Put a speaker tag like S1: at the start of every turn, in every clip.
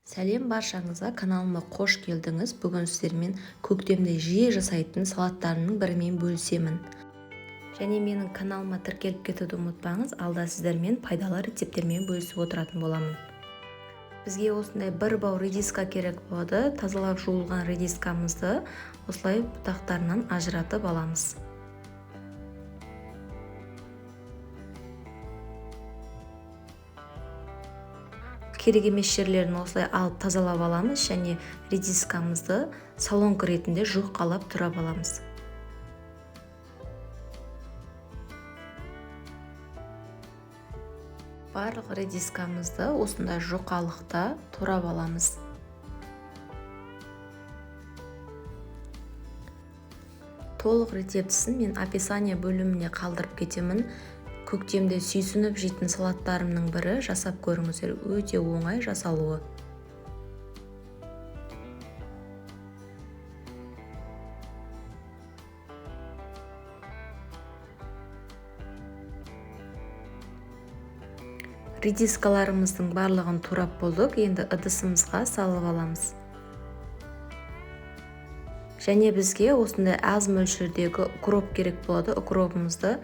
S1: Сәлем баршаңызға, каналыма қош келдіңіз. Бүгін сіздермен көктемде жиі жасайтын салаттарымның бірімен бөлісемін. Және менің каналыма тіркеліп кетуді ұмытпаңыз, алда сіздермен пайдалы рецепттермен бөлісіп отыратын боламын. Бізге осындай бір бау редиска керек болады. Тазалап жуылған редискамызды осылай бұтақтарынан ажыратып аламыз. Керек емес жерлерін осылай алып тазалап аламыз және редискамызды солонка ретінде жұқалап турап аламыз. Барлық редискамызды осындай жұқалықта турап аламыз. Толық рецептісін мен описание бөліміне қалдырып кетемін. Көктемде сүйсініп жейтін салаттарымның бірі, жасап көріңіздер, өте оңай жасалуы. Редискаларымыздың барлығын турап болдық, енді ыдысымызға салып аламыз. Және бізге осындай аз мөлшердегі укроп керек болады. Укропымызды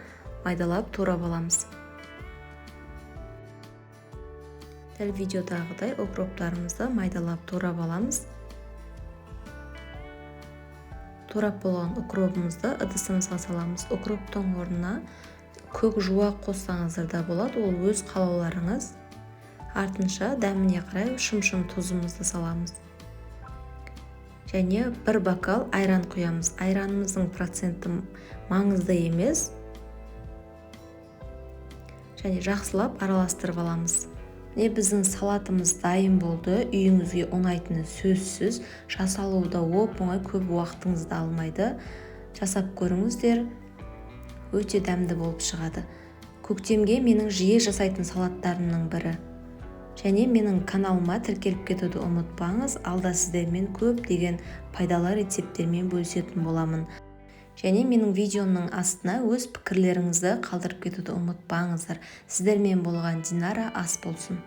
S1: майдалап турап аламыз. Дәл видеодағыдай укроптарымызды майдалап турап аламыз. Турап болған укропымызды ыдысымызға саламыз. Укроптың орнына көк жуақ қоссаңыздар да болады, ол өз қалауларыңыз. Артынша дәміне қарай шым-шым тұзымызды саламыз. Және бір бокал айран құямыз. Айранымыздың проценті маңызды емес. Және жақсылап араластырып аламыз. Біздің салатымыз дайын болды. Үйіңізге ұнайтыны сөзсіз. Жасалуы да оп-оңай, көп уақытыңызды алмайды. Жасап көріңіздер. Өте дәмді болып шығады. Көктемге менің жиі жасайтын салаттарымның бірі. Және менің каналыма тіркеліп кетуді ұмытпаңыз. Алда сіздермен көптеген пайдалы рецепттермен бөлісетін боламын. Және менің видеомның астына өз пікірлеріңізді қалдырып кетуді ұмытпаңыздар. Сіздермен болған Динара ас болсын.